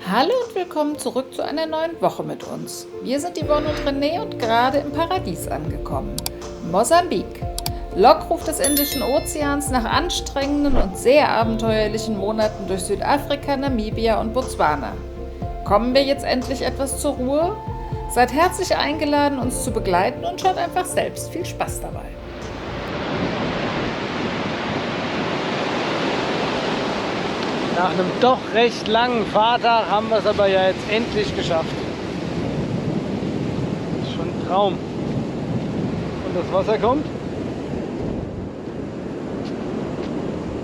Hallo und willkommen zurück zu einer neuen Woche mit uns. Wir sind Yvonne und René und gerade im Paradies angekommen. Mosambik. Lockruf des Indischen Ozeans nach anstrengenden und sehr abenteuerlichen Monaten durch Südafrika, Namibia und Botswana. Kommen wir jetzt endlich etwas zur Ruhe? Seid herzlich eingeladen, uns zu begleiten und schaut einfach selbst. Viel Spaß dabei. Nach einem doch recht langen Fahrtag haben wir es aber ja jetzt endlich geschafft. Ist schon ein Traum. Und das Wasser kommt.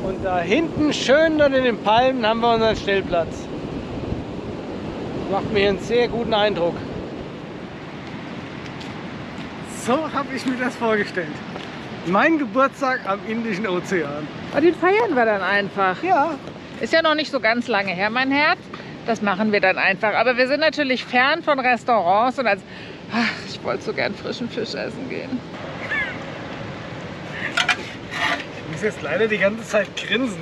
Und da hinten, schön dort in den Palmen, haben wir unseren Stellplatz. Das macht mir hier einen sehr guten Eindruck. So habe ich mir das vorgestellt. Mein Geburtstag am Indischen Ozean. Und den feiern wir dann einfach. Ja. Ist ja noch nicht so ganz lange her, mein Herz. Das machen wir dann einfach. Aber wir sind natürlich fern von Restaurants und ich wollte so gern frischen Fisch essen gehen. Ich muss jetzt leider die ganze Zeit grinsen.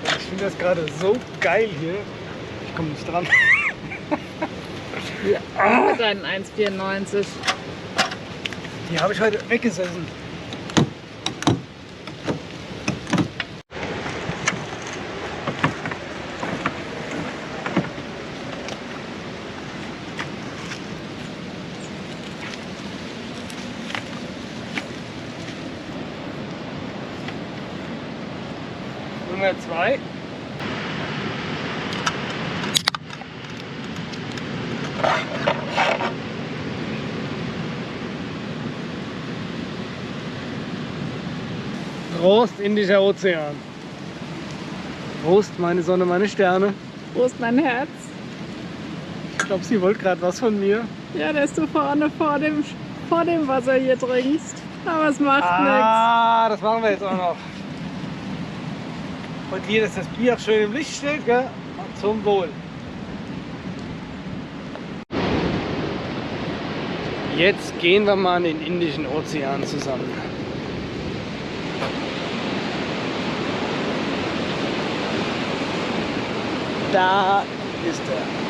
Ich finde das gerade so geil hier. Ich komme nicht dran. Mit deinen 1,94. Die habe ich heute weggesessen. Nummer 2. Prost, Indischer Ozean. Prost, meine Sonne, meine Sterne. Prost, mein Herz. Ich glaube, sie wollte gerade was von mir. Ja, dass du vorne vor dem Wasser hier trinkst. Aber es macht Das machen wir jetzt auch noch. Und hier, dass das Bier auch schön im Licht steht, gell? Zum Wohl. Jetzt gehen wir mal in den Indischen Ozean zusammen. Da ist er.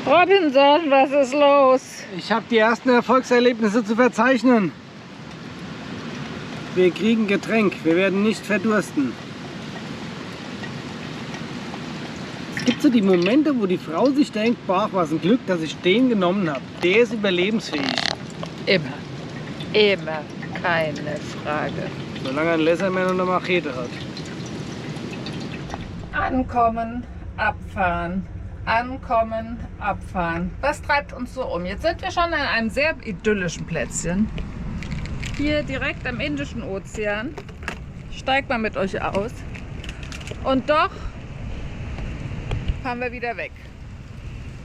Robinson, was ist los? Ich habe die ersten Erfolgserlebnisse zu verzeichnen. Wir kriegen Getränk, wir werden nicht verdursten. Es gibt so die Momente, wo die Frau sich denkt, boah, was ein Glück, dass ich den genommen habe. Der ist überlebensfähig. Immer. Immer. Keine Frage. Solange ein Laserman und eine Machete hat. Ankommen, abfahren. Ankommen, abfahren. Was treibt uns so um? Jetzt sind wir schon an einem sehr idyllischen Plätzchen. Hier direkt am Indischen Ozean. Ich steig mal mit euch aus. Und doch fahren wir wieder weg.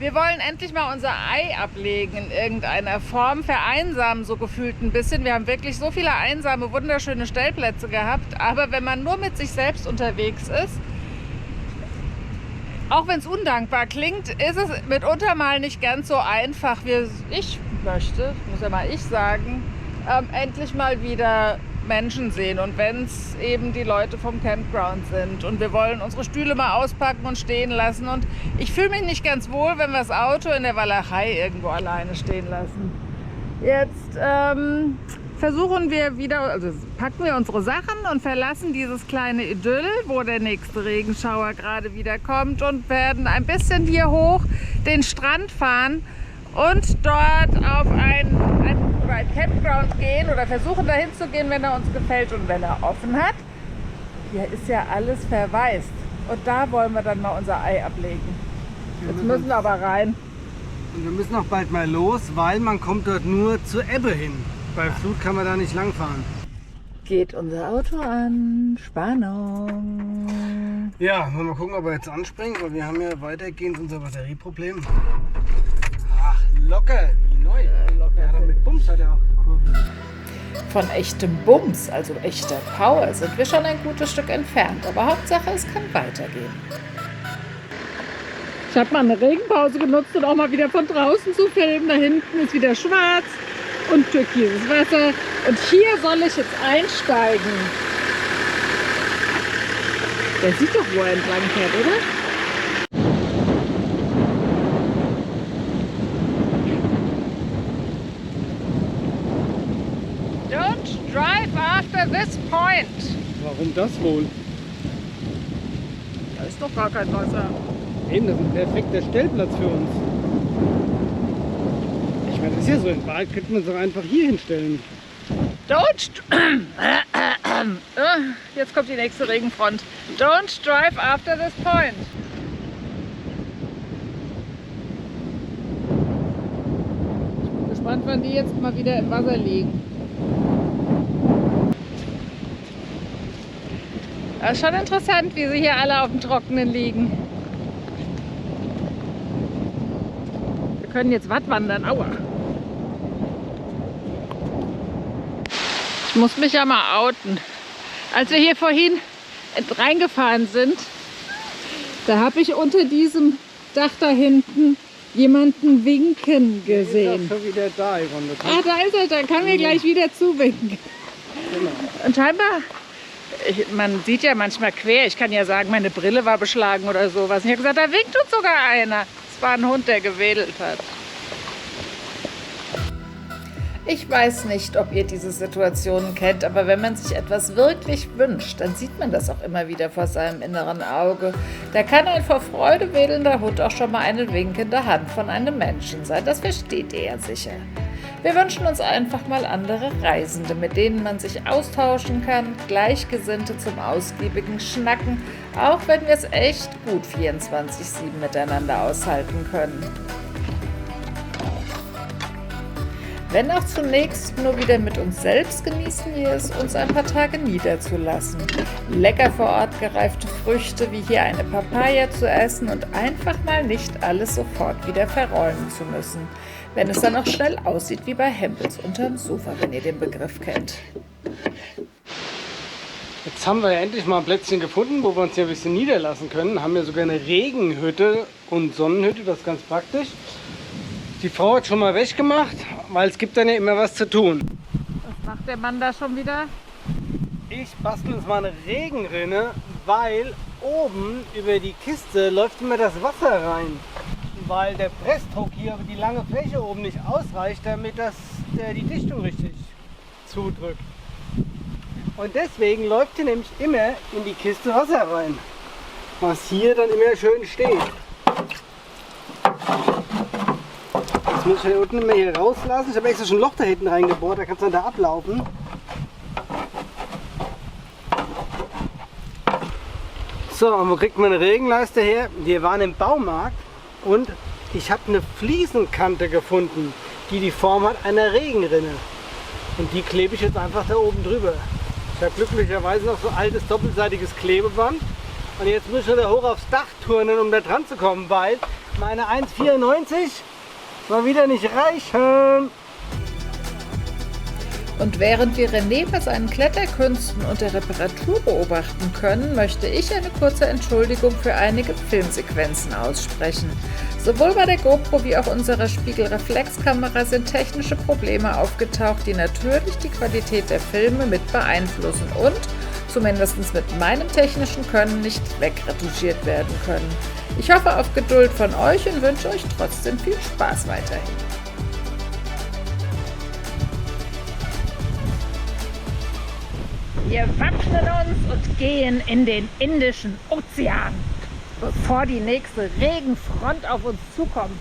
Wir wollen endlich mal unser Ei ablegen in irgendeiner Form. Vereinsamen so gefühlt ein bisschen. Wir haben wirklich so viele einsame, wunderschöne Stellplätze gehabt. Aber wenn man nur mit sich selbst unterwegs ist, auch wenn es undankbar klingt, ist es mitunter mal nicht ganz so einfach. Ich möchte, muss ja mal ich sagen, endlich mal wieder Menschen sehen. Und wenn es eben die Leute vom Campground sind. Und wir wollen unsere Stühle mal auspacken und stehen lassen. Und ich fühle mich nicht ganz wohl, wenn wir das Auto in der Walachei irgendwo alleine stehen lassen. Jetzt versuchen wir wieder, also packen wir unsere Sachen und verlassen dieses kleine Idyll, wo der nächste Regenschauer gerade wieder kommt, und werden ein bisschen hier hoch den Strand fahren und dort auf ein Campground gehen oder versuchen dahin zu gehen, wenn er uns gefällt und wenn er offen hat. Hier ist ja alles verwaist und da wollen wir dann mal unser Ei ablegen. Jetzt müssen wir aber rein. Und wir müssen auch bald mal los, weil man kommt dort nur zur Ebbe hin. Bei Flut kann man da nicht lang fahren. Geht unser Auto an. Spannung. Ja, mal gucken, ob er jetzt anspringt, weil wir haben ja weitergehend unser Batterieproblem. Ach, locker, wie neu. Ja, mit Bums hat er auch gekurbelt. Von echtem Bums, also echter Power, sind wir schon ein gutes Stück entfernt. Aber Hauptsache, es kann weitergehen. Ich habe mal eine Regenpause genutzt und auch mal wieder von draußen zu filmen. Da hinten ist wieder schwarz und türkises Wasser. Und hier soll ich jetzt einsteigen. Der sieht doch, wo er entlang fährt, oder? Don't drive after this point. Warum das wohl? Da ist doch gar kein Wasser. Eben, das ist ein perfekter Stellplatz für uns. Ich meine, das ist ja so, im Wald könnte man es auch einfach hier hinstellen. Jetzt kommt die nächste Regenfront. Don't drive after this point. Ich bin gespannt, wann die jetzt mal wieder im Wasser liegen. Das ist schon interessant, wie sie hier alle auf dem Trockenen liegen. Wir können jetzt wattwandern. Aua. Ich muss mich ja mal outen. Als wir hier vorhin reingefahren sind, da habe ich unter diesem Dach da hinten jemanden winken gesehen. Ist schon wieder da, Yvonne. Ah, da ist er, da kann mir gleich wieder zuwinken. Genau. Und scheinbar, man sieht ja manchmal quer, ich kann ja sagen, meine Brille war beschlagen oder sowas. Und ich habe gesagt, da winkt uns sogar einer. Es war ein Hund, der gewedelt hat. Ich weiß nicht, ob ihr diese Situationen kennt, aber wenn man sich etwas wirklich wünscht, dann sieht man das auch immer wieder vor seinem inneren Auge. Da kann ein vor Freude wedelnder Hund auch schon mal eine winkende Hand von einem Menschen sein. Das versteht ihr ja sicher. Wir wünschen uns einfach mal andere Reisende, mit denen man sich austauschen kann, Gleichgesinnte zum ausgiebigen Schnacken, auch wenn wir es echt gut 24/7 miteinander aushalten können. Wenn auch zunächst nur wieder mit uns selbst, genießen wir es, uns ein paar Tage niederzulassen. Lecker vor Ort gereifte Früchte wie hier eine Papaya zu essen und einfach mal nicht alles sofort wieder verräumen zu müssen. Wenn es dann noch schnell aussieht wie bei Hempels unterm Sofa, wenn ihr den Begriff kennt. Jetzt haben wir ja endlich mal ein Plätzchen gefunden, wo wir uns hier ein bisschen niederlassen können. Haben ja sogar eine Regenhütte und Sonnenhütte, das ist ganz praktisch. Die Frau hat schon mal weggemacht, weil es gibt dann ja immer was zu tun. Was macht der Mann da schon wieder? Ich bastel uns mal eine Regenrinne, weil oben über die Kiste läuft immer das Wasser rein. Weil der Pressdruck hier über die lange Fläche oben nicht ausreicht, damit die Dichtung richtig zudrückt. Und deswegen läuft hier nämlich immer in die Kiste Wasser rein, was hier dann immer schön steht. Jetzt muss ich hier unten immer hier rauslassen. Ich habe extra schon ein Loch da hinten reingebohrt, da kannst du dann da ablaufen. So, und wo kriegt man eine Regenleiste her? Wir waren im Baumarkt und ich habe eine Fliesenkante gefunden, die die Form hat einer Regenrinne. Und die klebe ich jetzt einfach da oben drüber. Ich habe glücklicherweise noch so altes doppelseitiges Klebeband. Und jetzt muss ich da hoch aufs Dach turnen, um da dran zu kommen, weil meine 1,94 mal wieder nicht reichen. Und während wir René bei seinen Kletterkünsten und der Reparatur beobachten können, möchte ich eine kurze Entschuldigung für einige Filmsequenzen aussprechen. Sowohl bei der GoPro wie auch unserer Spiegelreflexkamera sind technische Probleme aufgetaucht, die natürlich die Qualität der Filme mit beeinflussen und, zumindest mit meinem technischen Können, nicht wegretuschiert werden können. Ich hoffe auf Geduld von euch und wünsche euch trotzdem viel Spaß weiterhin. Wir wappnen uns und gehen in den Indischen Ozean, bevor die nächste Regenfront auf uns zukommt.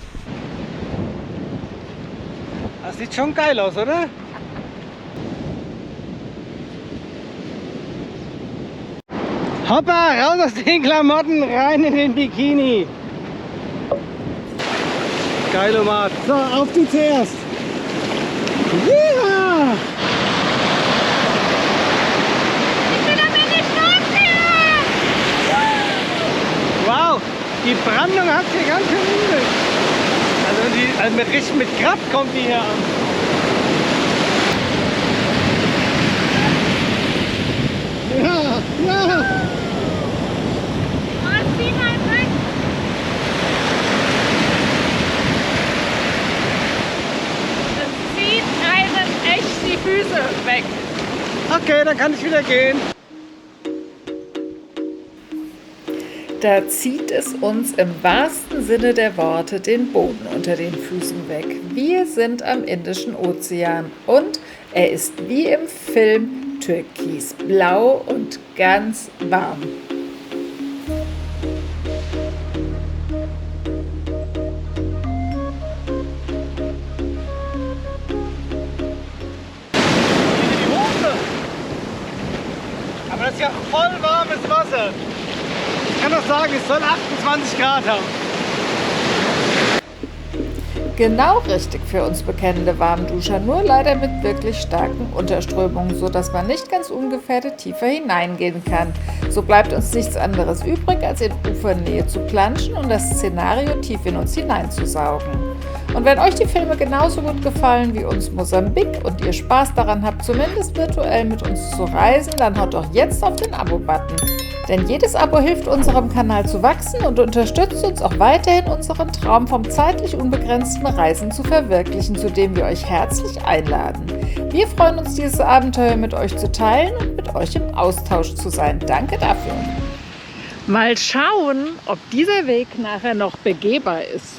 Das sieht schon geil aus, oder? Hoppa, raus aus den Klamotten, rein in den Bikini. Geilomat. So, auf du zuerst. Ja! Wow, die Brandung hat hier ganz schön übel. Also mit Kraft kommt die hier an. Ja, ja. Okay, dann kann ich wieder gehen. Da zieht es uns im wahrsten Sinne der Worte den Boden unter den Füßen weg. Wir sind am Indischen Ozean und er ist wie im Film türkisblau und ganz warm. Aber das ist ja voll warmes Wasser. Ich kann doch sagen, es soll 28 Grad haben. Genau richtig für uns bekennende Warmduscher, nur leider mit wirklich starken Unterströmungen, sodass man nicht ganz ungefährdet tiefer hineingehen kann. So bleibt uns nichts anderes übrig, als in Ufernähe zu planschen und das Szenario tief in uns hineinzusaugen. Und wenn euch die Filme genauso gut gefallen wie uns Mosambik und ihr Spaß daran habt, zumindest virtuell mit uns zu reisen, dann haut doch jetzt auf den Abo-Button. Denn jedes Abo hilft unserem Kanal zu wachsen und unterstützt uns auch weiterhin, unseren Traum vom zeitlich unbegrenzten Reisen zu verwirklichen, zu dem wir euch herzlich einladen. Wir freuen uns, dieses Abenteuer mit euch zu teilen und mit euch im Austausch zu sein. Danke dafür. Mal schauen, ob dieser Weg nachher noch begehbar ist.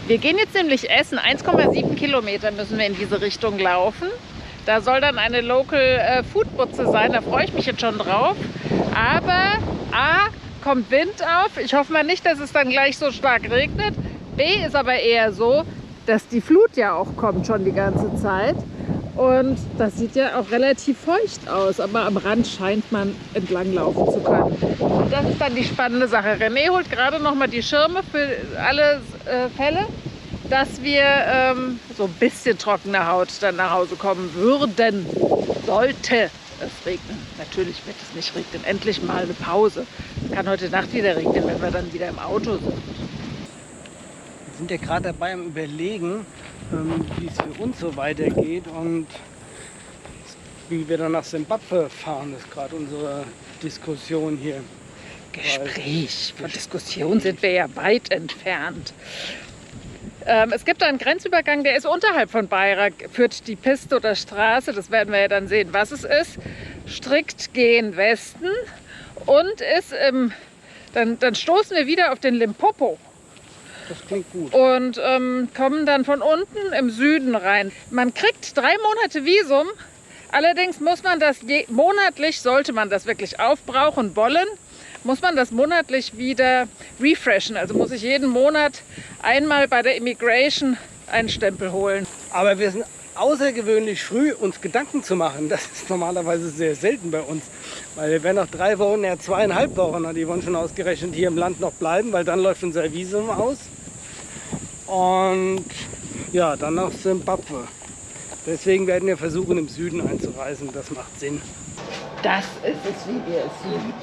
Wir gehen jetzt nämlich essen. 1,7 Kilometer müssen wir in diese Richtung laufen. Da soll dann eine Local Food Butze sein, da freue ich mich jetzt schon drauf. Aber A, kommt Wind auf. Ich hoffe mal nicht, dass es dann gleich so stark regnet. B, ist aber eher so, dass die Flut ja auch kommt schon die ganze Zeit. Und das sieht ja auch relativ feucht aus, aber am Rand scheint man entlang laufen zu können. Und das ist dann die spannende Sache. René holt gerade noch mal die Schirme für alle Fälle, dass wir so ein bisschen trockene Haut dann nach Hause kommen würden, sollte es regnen. Natürlich wird es nicht regnen. Endlich mal eine Pause. Es kann heute Nacht wieder regnen, wenn wir dann wieder im Auto sind. Wir sind ja gerade dabei am Überlegen, wie es für uns so weitergeht und wie wir dann nach Simbabwe fahren. Das ist gerade unsere Diskussion hier. Gespräch. Von Diskussion sind wir ja weit entfernt. Es gibt einen Grenzübergang, der ist unterhalb von Beira, führt die Piste oder Straße, das werden wir ja dann sehen, was es ist, strikt gen Westen und ist dann stoßen wir wieder auf den Limpopo. Das klingt gut. Und kommen dann von unten im Süden rein. Man kriegt 3 Monate Visum, allerdings muss man das monatlich, sollte man das wirklich aufbrauchen wollen, muss man das monatlich wieder refreshen. Also muss ich jeden Monat einmal bei der Immigration einen Stempel holen. Aber wir sind außergewöhnlich früh, uns Gedanken zu machen. Das ist normalerweise sehr selten bei uns. Weil wir werden nach 3 Wochen, ja 2,5 Wochen, die wollen schon ausgerechnet hier im Land noch bleiben, weil dann läuft unser Visum aus. Und ja, dann nach Simbabwe. Deswegen werden wir versuchen, im Süden einzureisen. Das macht Sinn. Das ist es, wie wir es lieben.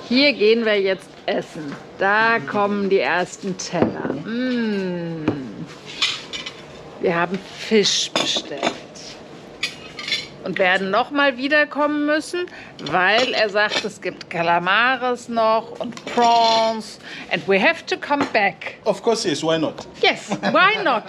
Hier gehen wir jetzt essen. Da kommen die ersten Teller. Wir haben Fisch bestellt. Und werden noch mal wiederkommen müssen, weil er sagt, es gibt Kalamares noch und Prawns. And we have to come back. Of course, yes. Why not? Yes, why not?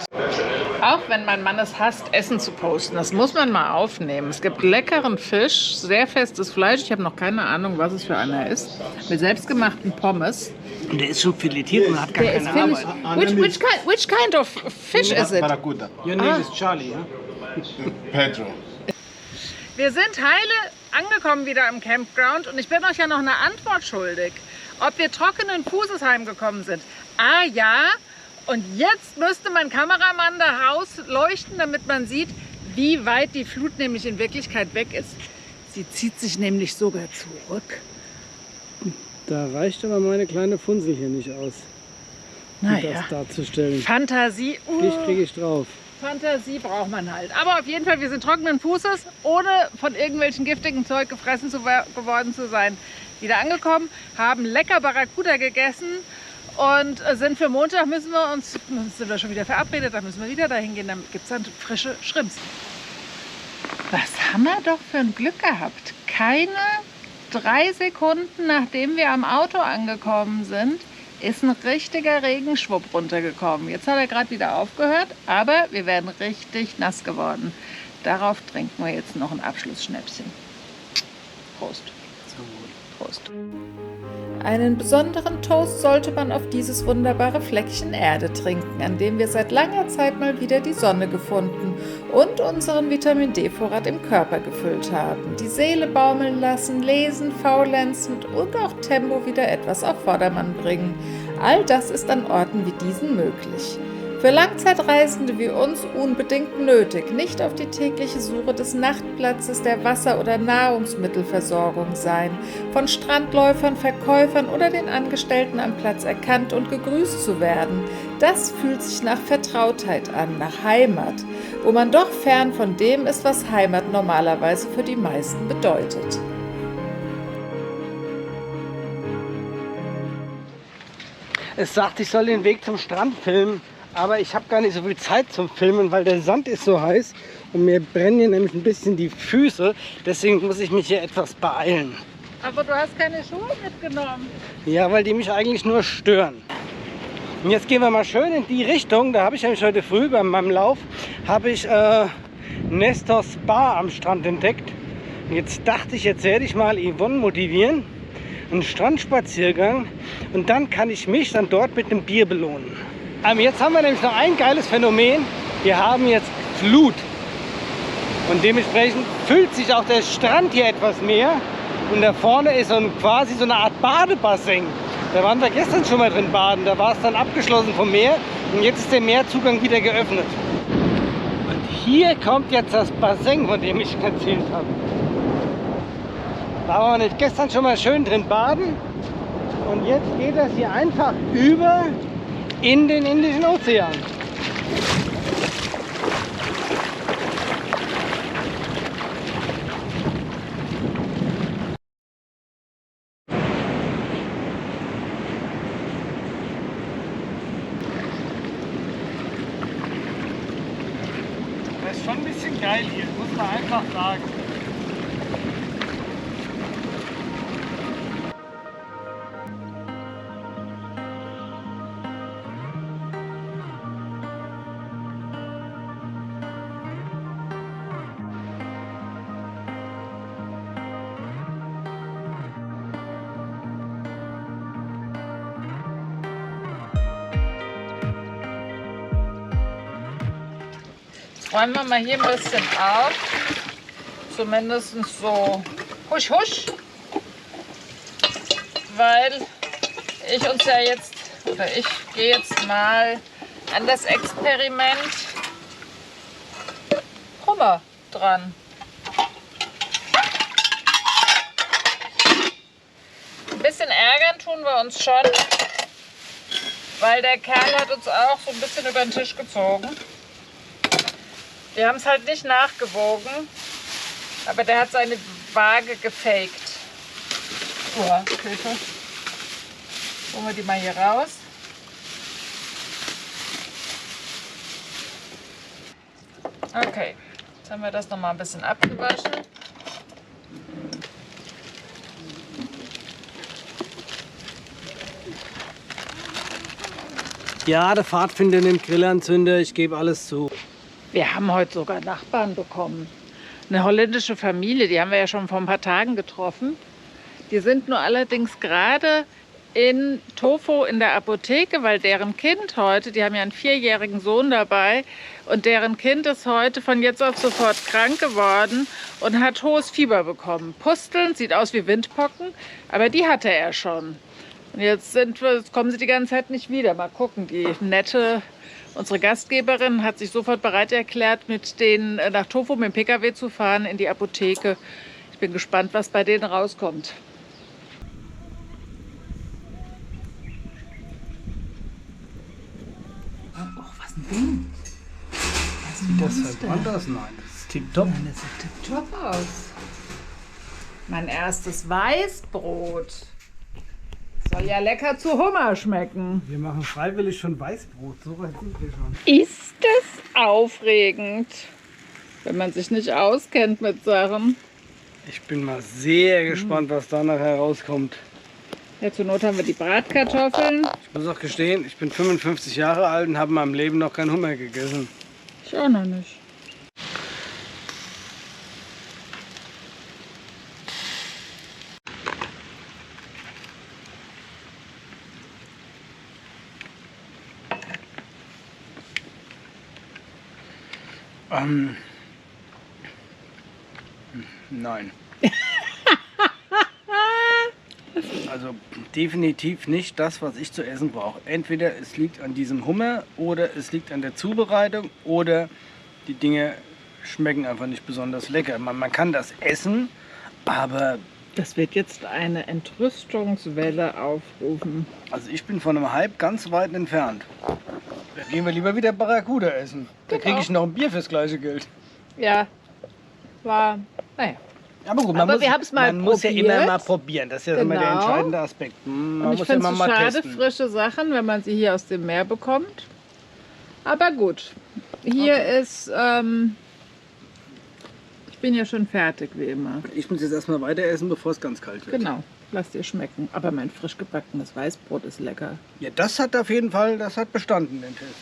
Auch wenn mein Mann es hasst, Essen zu posten, das muss man mal aufnehmen. Es gibt leckeren Fisch, sehr festes Fleisch. Ich habe noch keine Ahnung, was es für einer ist. Mit selbstgemachten Pommes. Und der ist schon filetiert und hat gar Der ist keine finished. Arbeit. Which kind of fish is it? Barracuda. Your name is Charlie, huh? Pedro. Wir sind heile angekommen wieder am Campground und ich bin euch ja noch eine Antwort schuldig, ob wir trockenen Fußes heimgekommen sind. Ah ja, und jetzt müsste mein Kameramann da rausleuchten, damit man sieht, wie weit die Flut nämlich in Wirklichkeit weg ist. Sie zieht sich nämlich sogar zurück. Da reicht aber meine kleine Funsel hier nicht aus, um Naja, das darzustellen. Fantasie. Dich kriege ich drauf. Fantasie braucht man halt. Aber auf jeden Fall, wir sind trockenen Fußes, ohne von irgendwelchen giftigen Zeug gefressen geworden zu sein, wieder angekommen, haben lecker Barracuda gegessen und sind für Montag sind wir schon wieder verabredet, da müssen wir wieder dahin gehen, dann gibt es dann frische Shrimps. Was haben wir doch für ein Glück gehabt. Keine 3 Sekunden, nachdem wir am Auto angekommen sind, ist ein richtiger Regenschwupp runtergekommen. Jetzt hat er gerade wieder aufgehört, aber wir werden richtig nass geworden. Darauf trinken wir jetzt noch ein Abschlussschnäpschen. Prost. Prost. Einen besonderen Toast sollte man auf dieses wunderbare Fleckchen Erde trinken, an dem wir seit langer Zeit mal wieder die Sonne gefunden und unseren Vitamin-D-Vorrat im Körper gefüllt haben, die Seele baumeln lassen, lesen, faulenzen und auch Tempo wieder etwas auf Vordermann bringen. All das ist an Orten wie diesen möglich. Für Langzeitreisende wie uns unbedingt nötig, nicht auf die tägliche Suche des Nachtplatzes der Wasser- oder Nahrungsmittelversorgung sein, von Strandläufern, Verkäufern oder den Angestellten am Platz erkannt und gegrüßt zu werden. Das fühlt sich nach Vertrautheit an, nach Heimat, wo man doch fern von dem ist, was Heimat normalerweise für die meisten bedeutet. Es sagt, ich soll den Weg zum Strand filmen, aber ich habe gar nicht so viel Zeit zum Filmen, weil der Sand ist so heiß und mir brennen hier nämlich ein bisschen die Füße. Deswegen muss ich mich hier etwas beeilen. Aber du hast keine Schuhe mitgenommen. Ja, weil die mich eigentlich nur stören. Und jetzt gehen wir mal schön in die Richtung. Da habe ich nämlich heute früh bei meinem Lauf habe ich Nestor's Bar am Strand entdeckt. Und jetzt dachte ich, jetzt werde ich mal Yvonne motivieren. Einen Strandspaziergang und dann kann ich mich dann dort mit einem Bier belohnen. Jetzt haben wir nämlich noch ein geiles Phänomen. Wir haben jetzt Flut und dementsprechend füllt sich auch der Strand hier etwas mehr und da vorne ist quasi so eine Art Badebassin. Da waren wir gestern schon mal drin baden, da war es dann abgeschlossen vom Meer und jetzt ist der Meerzugang wieder geöffnet. Und hier kommt jetzt das Bassin, von dem ich erzählt habe. Da waren wir nicht gestern schon mal schön drin baden und jetzt geht das hier einfach über in den Indischen Ozean. Das ist schon ein bisschen geil hier, muss man einfach sagen. Räumen wir mal hier ein bisschen auf, zumindest so husch husch, weil ich gehe jetzt mal an das Experiment Hummer dran. Ein bisschen ärgern tun wir uns schon, weil der Kerl hat uns auch so ein bisschen über den Tisch gezogen. Wir haben es halt nicht nachgewogen, aber der hat seine Waage gefaked. Hilfe. Holen wir die mal hier raus. Okay, jetzt haben wir das noch mal ein bisschen abgewaschen. Ja, der Pfadfinder nimmt Grillanzünder, ich gebe alles zu. Wir haben heute sogar Nachbarn bekommen. Eine holländische Familie, die haben wir ja schon vor ein paar Tagen getroffen. Die sind nur allerdings gerade in Tofu in der Apotheke, weil deren Kind heute, die haben ja einen 4-jährigen Sohn dabei, und deren Kind ist heute von jetzt auf sofort krank geworden und hat hohes Fieber bekommen. Pusteln, sieht aus wie Windpocken, aber die hatte er schon. Und jetzt kommen sie die ganze Zeit nicht wieder. Mal gucken, unsere Gastgeberin hat sich sofort bereit erklärt, mit denen nach Tofu mit dem PKW zu fahren in die Apotheke. Ich bin gespannt, was bei denen rauskommt. Oh, was ein Ding. Sieht das verbrannt aus? Nein, das ist tipptopp. Nein, das sieht tipptopp aus. Mein erstes Weißbrot. Soll ja lecker zu Hummer schmecken. Wir machen freiwillig schon Weißbrot, so weit sind wir schon. Ist es aufregend, wenn man sich nicht auskennt mit Sachen. Ich bin mal sehr gespannt, was da nachher rauskommt. Ja, zur Not haben wir die Bratkartoffeln. Ich muss auch gestehen, ich bin 55 Jahre alt und habe in meinem Leben noch keinen Hummer gegessen. Ich auch noch nicht. Nein. Also definitiv nicht das, was ich zu essen brauche. Entweder es liegt an diesem Hummer oder es liegt an der Zubereitung oder die Dinge schmecken einfach nicht besonders lecker. Man kann das essen, aber Das wird jetzt eine Entrüstungswelle aufrufen. also ich bin von einem Hype ganz weit entfernt. Da gehen wir lieber wieder Barracuda essen. Da kriege ich noch ein Bier fürs gleiche Geld. Ja, war, naja. Aber gut, Aber wir haben's mal man muss ja probiert. immer mal probieren. Das ist ja immer der Genau. entscheidende Aspekt. Man Und ich muss ja finde immer es mal schade, testen. frische Sachen, wenn man sie hier aus dem Meer bekommt. Aber gut, hier ist, ich bin ja schon fertig, wie immer. Ich muss jetzt erstmal weiter essen, bevor es ganz kalt wird. Genau, lass dir schmecken. Aber mein frisch gebackenes Weißbrot ist lecker. Ja, das hat auf jeden Fall, das hat bestanden, den Test.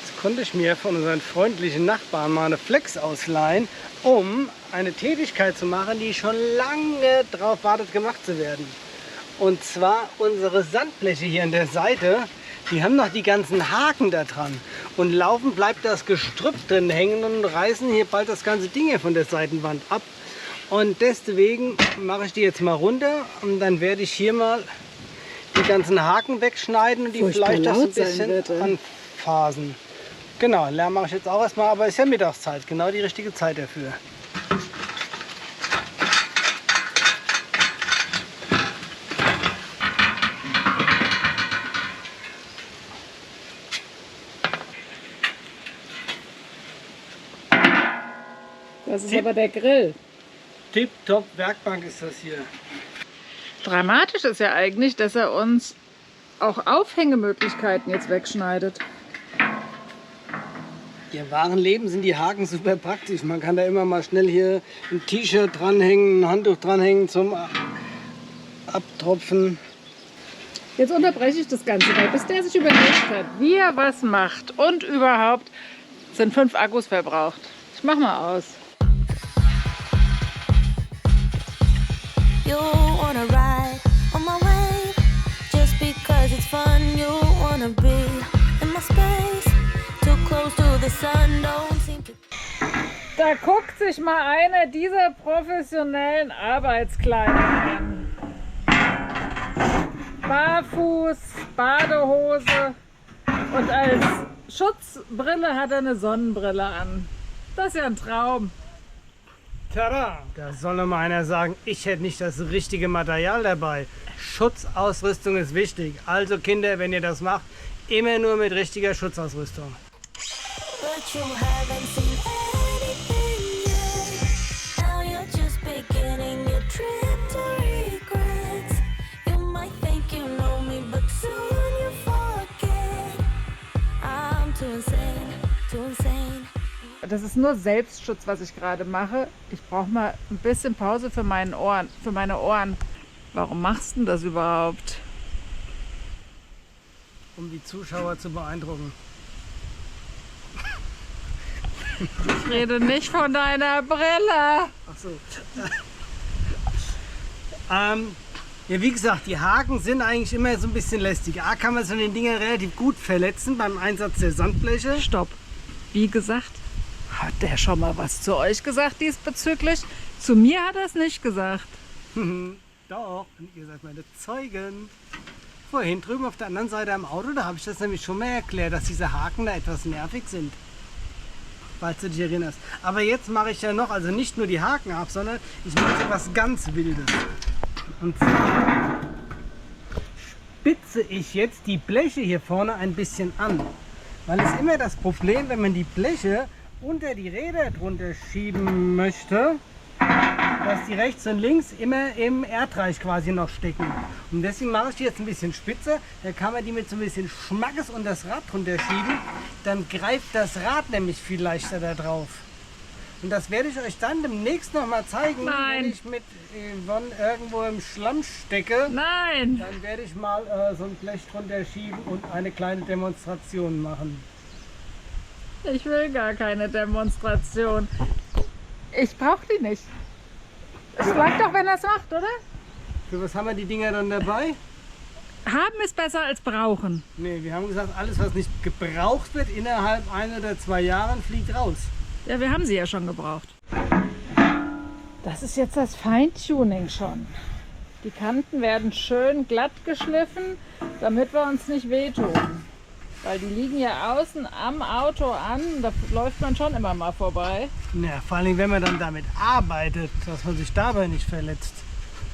Jetzt konnte ich mir von unseren freundlichen Nachbarn mal eine Flex ausleihen, um eine Tätigkeit zu machen, die schon lange darauf wartet, gemacht zu werden. Und zwar unsere Sandbleche hier an der Seite, die haben noch die ganzen Haken da dran. Und laufen bleibt das Gestrüpp drin hängen und reißen hier bald das ganze Ding hier von der Seitenwand ab. Und deswegen mache ich die jetzt mal runter und dann werde ich hier mal die ganzen Haken wegschneiden und die Furchtbar vielleicht auch so ein laut sein bisschen wird, ey. anphasen. Genau, Lärm mache ich jetzt auch erstmal, aber es ist ja Mittagszeit, genau die richtige Zeit dafür. Das ist aber der Grill. Tipptopp Werkbank ist das hier. Dramatisch ist ja eigentlich, dass er uns auch Aufhängemöglichkeiten jetzt wegschneidet. Im wahren Leben sind die Haken super praktisch. Man kann da immer mal schnell hier ein T-Shirt dranhängen, ein Handtuch dranhängen zum Abtropfen. Jetzt unterbreche ich das Ganze, weil bis der sich überlegt hat, wie er was macht und überhaupt sind 5 Akkus verbraucht. Ich mach mal aus. You wanna ride on my wave just because it's fun. You wanna be in my space, too close to the sun. Don't seem to. Da guckt sich mal einer dieser professionellen Arbeitskleider an. Barfuß, Badehose und als Schutzbrille hat er eine Sonnenbrille an. Das ist ja ein Traum. Tada! Da soll noch mal einer sagen, ich hätte nicht das richtige Material dabei. Schutzausrüstung ist wichtig. Also Kinder, wenn ihr das macht, immer nur mit richtiger Schutzausrüstung. But you haven't seen anything yet. Now you're just beginning your trip to regrets. You might think you know me, but soon you forget. I'm too insane, too insane. Das ist nur Selbstschutz, was ich gerade mache. Ich brauche mal ein bisschen Pause für meine Ohren. Warum machst du denn das überhaupt? Um die Zuschauer zu beeindrucken. Ich rede nicht von deiner Brille. Ach so. Ja, wie gesagt, die Haken sind eigentlich immer so ein bisschen lästig. A, kann man so den Dinger relativ gut verletzen beim Einsatz der Sandbleche. Stopp. Wie gesagt, hat der schon mal was zu euch gesagt diesbezüglich? Zu mir hat er es nicht gesagt. Doch, und ihr seid meine Zeugen. Vorhin drüben auf der anderen Seite am Auto, da habe ich das nämlich schon mal erklärt, dass diese Haken da etwas nervig sind. Falls du dich erinnerst. Aber jetzt mache ich ja noch, also nicht nur die Haken ab, sondern ich mache etwas ganz Wildes. Und zwar spitze ich jetzt die Bleche hier vorne ein bisschen an. Weil es immer das Problem, wenn man die Bleche unter die Räder drunter schieben möchte, dass die rechts und links immer im Erdreich quasi noch stecken. Und deswegen mache ich die jetzt ein bisschen spitzer. Da kann man die mit so ein bisschen Schmackes unter das Rad drunter schieben. Dann greift das Rad nämlich viel leichter da drauf. Und das werde ich euch dann demnächst noch mal zeigen, Nein. wenn ich mit Yvonne irgendwo im Schlamm stecke. Nein. Dann werde ich mal so ein Blech drunter schieben und eine kleine Demonstration machen. Ich will gar keine Demonstration. Ich brauche die nicht. Es bleibt doch, wenn er es macht, oder? Für was haben wir die Dinger dann dabei? Haben ist besser als brauchen. Nee, wir haben gesagt, alles was nicht gebraucht wird innerhalb 1 oder 2 Jahren fliegt raus. Ja, wir haben sie ja schon gebraucht. Das ist jetzt das Feintuning schon. Die Kanten werden schön glatt geschliffen, damit wir uns nicht wehtun. Weil die liegen ja außen am Auto an, da läuft man schon immer mal vorbei. Ja, vor allem, wenn man dann damit arbeitet, dass man sich dabei nicht verletzt.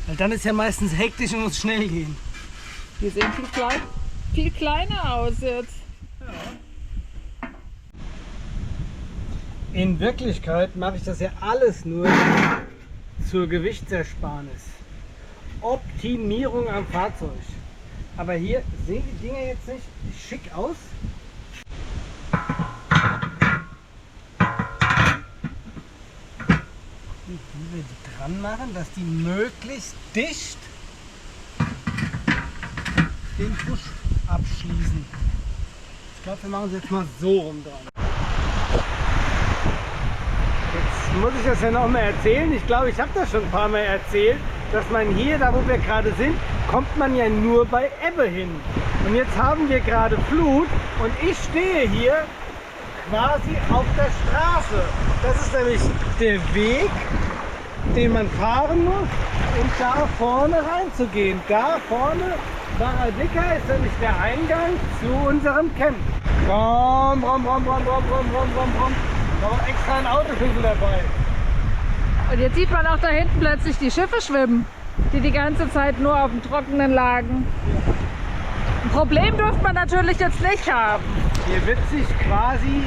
Weil dann ist ja meistens hektisch und muss schnell gehen. Die sehen viel kleiner aus jetzt. In Wirklichkeit mache ich das ja alles nur zur Gewichtsersparnis. Optimierung am Fahrzeug. Aber hier sehen die Dinger jetzt nicht schick aus. Wie wir die dran machen, dass die möglichst dicht den Busch abschließen. Ich glaube, wir machen es jetzt mal so rum dran. Jetzt muss ich das ja noch mal erzählen. Ich glaube, ich habe das schon ein paar Mal erzählt, dass man hier, da wo wir gerade sind, kommt man ja nur bei Ebbe hin. Und jetzt haben wir gerade Flut und ich stehe hier quasi auf der Straße. Das ist nämlich der Weg, den man fahren muss, um da vorne reinzugehen. Da vorne, Baradika, ist nämlich der Eingang zu unserem Camp. Brom, brom, brom, brom, brom, brom, brom, brom, brom. Noch extra ein Autoschlüssel dabei. Und jetzt sieht man auch da hinten plötzlich die Schiffe schwimmen, die ganze Zeit nur auf dem Trockenen lagen. Ein Problem dürfte man natürlich jetzt nicht haben. Hier wird sich quasi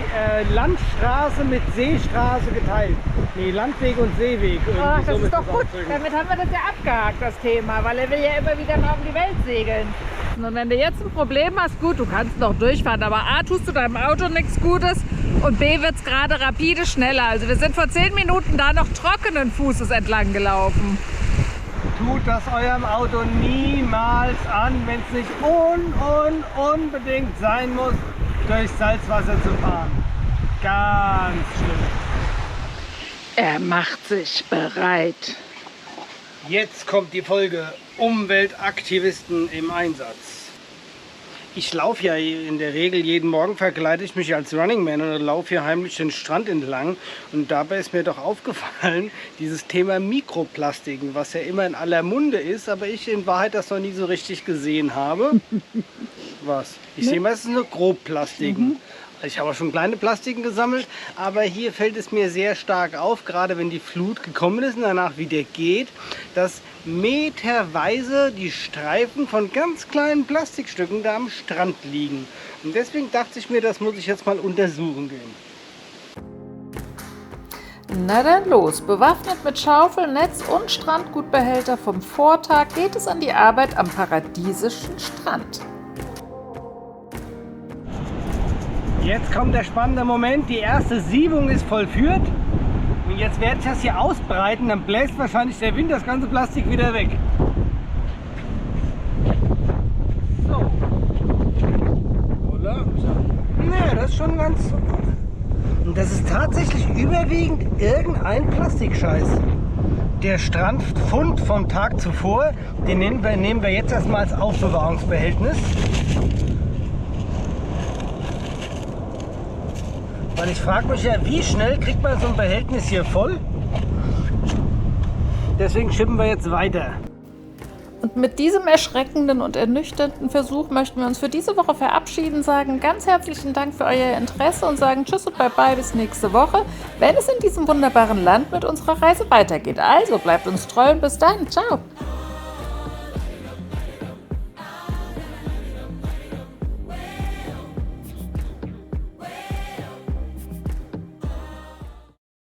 Landstraße mit Seestraße geteilt. Nee, Landweg und Seeweg. Ach, Irgendwie das so ist doch müsste gut. es ausdrücken. Damit haben wir das ja abgehakt, das Thema, weil er will ja immer wieder mal um die Welt segeln. Und wenn du jetzt ein Problem hast, gut, du kannst noch durchfahren, aber A, tust du deinem Auto nichts Gutes und B, wird es gerade rapide schneller. Also wir sind vor 10 Minuten da noch trockenen Fußes entlang gelaufen. Tut das eurem Auto niemals an, wenn es nicht unbedingt sein muss, durch Salzwasser zu fahren. Ganz schlimm. Er macht sich bereit. Jetzt kommt die Folge Umweltaktivisten im Einsatz. Ich laufe ja in der Regel jeden Morgen, verkleide ich mich als Running Man und laufe hier heimlich den Strand entlang. Und dabei ist mir doch aufgefallen, dieses Thema Mikroplastiken, was ja immer in aller Munde ist, aber ich in Wahrheit das noch nie so richtig gesehen habe. Was? Ich sehe meistens nur Grobplastiken. Ich habe auch schon kleine Plastiken gesammelt, aber hier fällt es mir sehr stark auf, gerade wenn die Flut gekommen ist und danach wieder geht, dass meterweise die Streifen von ganz kleinen Plastikstücken da am Strand liegen. Und deswegen dachte ich mir, das muss ich jetzt mal untersuchen gehen. Na dann los, bewaffnet mit Schaufel, Netz und Strandgutbehälter vom Vortag geht es an die Arbeit am paradiesischen Strand. Jetzt kommt der spannende Moment, die erste Siebung ist vollführt und jetzt werde ich das hier ausbreiten, dann bläst wahrscheinlich der Wind das ganze Plastik wieder weg. So. Oder? Ne, das ist schon ganz... Und das ist tatsächlich überwiegend irgendein Plastikscheiß. Der Strandfund vom Tag zuvor, den nehmen wir jetzt erstmal als Aufbewahrungsbehältnis. Weil ich frage mich ja, wie schnell kriegt man so ein Behältnis hier voll? Deswegen schippen wir jetzt weiter. Und mit diesem erschreckenden und ernüchternden Versuch möchten wir uns für diese Woche verabschieden, sagen ganz herzlichen Dank für euer Interesse und sagen Tschüss und Bye-bye bis nächste Woche, wenn es in diesem wunderbaren Land mit unserer Reise weitergeht. Also bleibt uns treu und bis dann. Ciao!